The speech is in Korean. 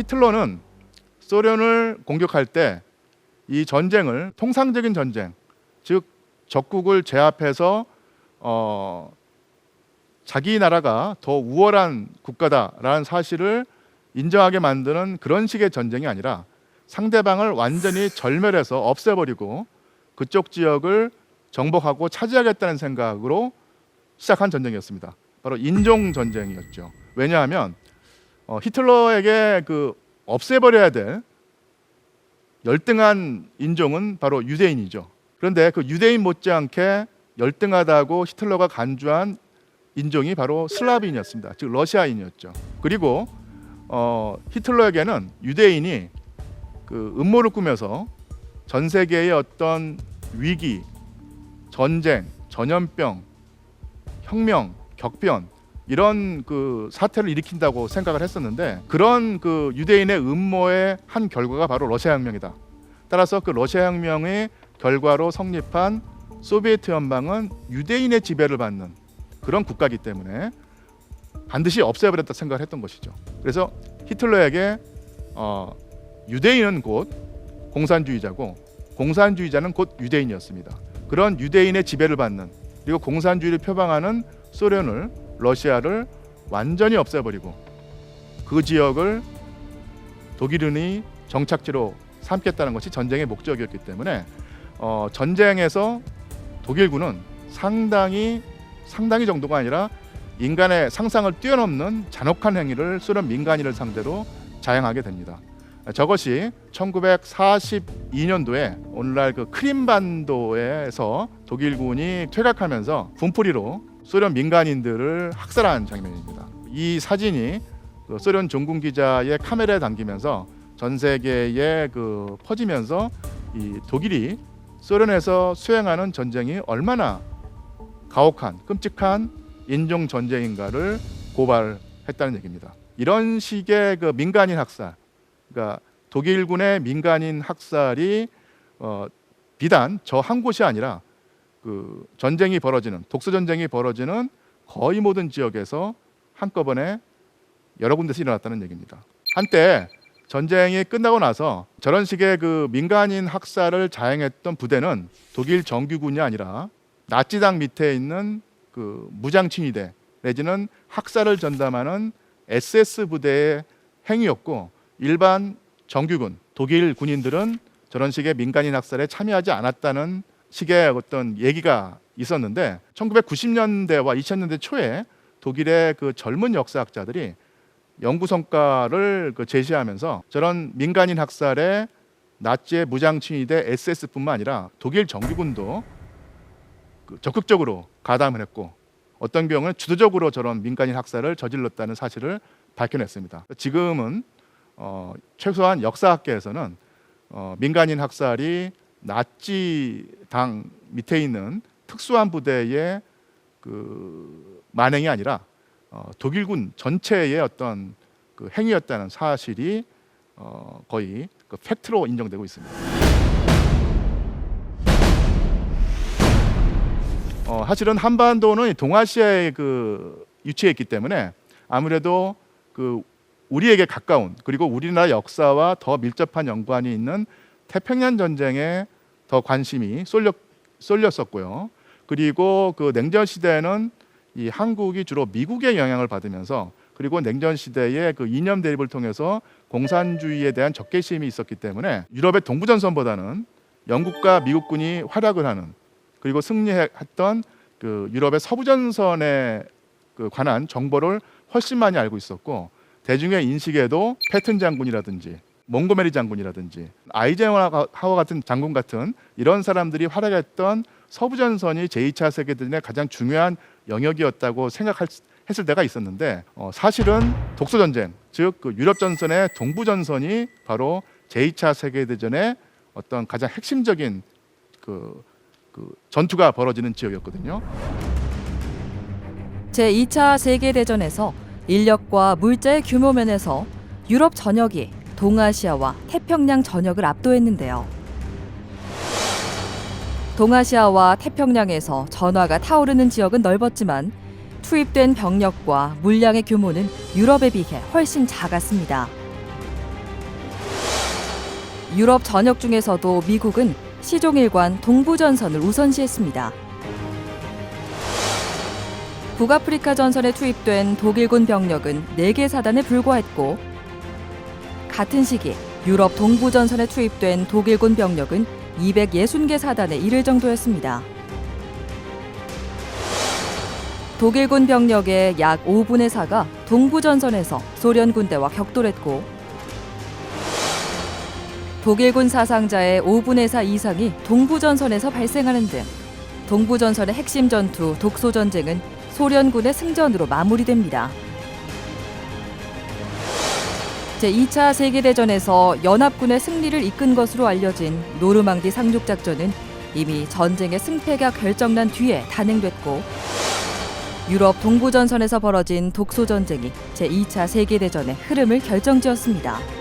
히틀러는 소련을 공격할 때 이 전쟁을 통상적인 전쟁, 즉 적국을 제압해서 자기 나라가 더 우월한 국가다라는 사실을 인정하게 만드는 그런 식의 전쟁이 아니라 상대방을 완전히 절멸해서 없애버리고 그쪽 지역을 정복하고 차지하겠다는 생각으로 시작한 전쟁이었습니다. 바로 인종 전쟁이었죠. 왜냐하면 히틀러에게 그 없애버려야 될 열등한 인종은 바로 유대인이죠. 그런데 그 유대인 못지않게 열등하다고 히틀러가 간주한 인종이 바로 슬라빈이었습니다. 즉 러시아인이었죠. 그리고 히틀러에게는 유대인이 그 음모를 꾸며서 전 세계의 어떤 위기, 전쟁, 전염병, 혁명, 격변 이런 그 사태를 일으킨다고 생각을 했었는데 그런 그 유대인의 음모의 한 결과가 바로 러시아 혁명이다. 따라서 그 러시아 혁명의 결과로 성립한 소비에트 연방은 유대인의 지배를 받는 그런 국가이기 때문에 반드시 없애버렸다 생각을 했던 것이죠. 그래서 히틀러에게 유대인은 곧 공산주의자고 공산주의자는 곧 유대인이었습니다. 그런 유대인의 지배를 받는 그리고 공산주의를 표방하는 소련을 러시아를 완전히 없애버리고 그 지역을 독일군이 정착지로 삼겠다는 것이 전쟁의 목적이었기 때문에 전쟁에서 독일군은 상당히 정도가 아니라 인간의 상상을 뛰어넘는 잔혹한 행위를 소련 민간인을 상대로 자행하게 됩니다. 저것이 1942년도에 오늘날 그 크림반도에서 독일군이 퇴각하면서 분풀이로 소련 민간인들을 학살한 장면입니다. 이 사진이 그 소련 종군 기자의 카메라에 담기면서 전 세계에 그 퍼지면서 이 독일이 소련에서 수행하는 전쟁이 얼마나 가혹한 끔찍한 인종 전쟁인가를 고발했다는 얘기입니다. 이런 식의 그 민간인 학살, 그러니까 독일군의 민간인 학살이 비단 저 한 곳이 아니라 그 전쟁이 벌어지는 독소 전쟁이 벌어지는 거의 모든 지역에서 한꺼번에 여러 군데서 일어났다는 얘기입니다. 한때 전쟁이 끝나고 나서 저런 식의 그 민간인 학살을 자행했던 부대는 독일 정규군이 아니라 나치당 밑에 있는 그 무장친위대 내지는 학살을 전담하는 SS 부대의 행위였고 일반 정규군 독일 군인들은 저런 식의 민간인 학살에 참여하지 않았다는 식의 어떤 얘기가 있었는데 1990년대와 2000년대 초에 독일의 그 젊은 역사학자들이 연구 성과를 제시하면서 저런 민간인 학살에 나치의 무장친위대 SS뿐만 아니라 독일 정규군도 적극적으로 가담을 했고 어떤 경우는 주도적으로 저런 민간인 학살을 저질렀다는 사실을 밝혀냈습니다. 지금은 최소한 역사학계에서는 민간인 학살이 나치 당 밑에 있는 특수한 부대의 그 만행이 아니라 독일군 전체의 어떤 그 행위였다는 사실이 거의 그 팩트로 인정되고 있습니다. 사실은 한반도는 동아시아에 그 위치해 있기 때문에 아무래도 그 우리에게 가까운 그리고 우리나라 역사와 더 밀접한 연관이 있는 태평양 전쟁에 더 관심이 쏠렸었고요. 그리고 그 냉전 시대에는 이 한국이 주로 미국의 영향을 받으면서 그리고 냉전 시대의 그 이념 대립을 통해서 공산주의에 대한 적개심이 있었기 때문에 유럽의 동부전선보다는 영국과 미국군이 활약을 하는 그리고 승리했던 그 유럽의 서부전선에 그 관한 정보를 훨씬 많이 알고 있었고 대중의 인식에도 패튼 장군이라든지 몽고메리 장군이라든지 아이젠하워 같은 장군 같은 이런 사람들이 활약했던 서부전선이 제2차 세계대전의 가장 중요한 영역이었다고 생각했을 때가 있었는데 사실은 독소전쟁, 즉 그 유럽전선의 동부전선이 바로 제2차 세계대전의 어떤 가장 핵심적인 그 전투가 벌어지는 지역이었거든요. 제2차 세계대전에서 인력과 물자의 규모 면에서 유럽 전역이 동아시아와 태평양 전역을 압도했는데요. 동아시아와 태평양에서 전화가 타오르는 지역은 넓었지만 투입된 병력과 물량의 규모는 유럽에 비해 훨씬 작았습니다. 유럽 전역 중에서도 미국은 시종일관 동부전선을 우선시했습니다. 북아프리카 전선에 투입된 독일군 병력은 4개 사단에 불과했고, 같은 시기 유럽 동부전선에 투입된 독일군 병력은 260개 사단에 이를 정도였습니다. 독일군 병력의 약 5분의 4가 동부전선에서 소련 군대와 격돌했고, 독일군 사상자의 5분의 4 이상이 동부전선에서 발생하는 등 동부전선의 핵심 전투 독소전쟁은 소련군의 승전으로 마무리됩니다. 제2차 세계대전에서 연합군의 승리를 이끈 것으로 알려진 노르망디 상륙작전은 이미 전쟁의 승패가 결정난 뒤에 단행됐고, 유럽 동부전선에서 벌어진 독소전쟁이 제2차 세계대전의 흐름을 결정지었습니다.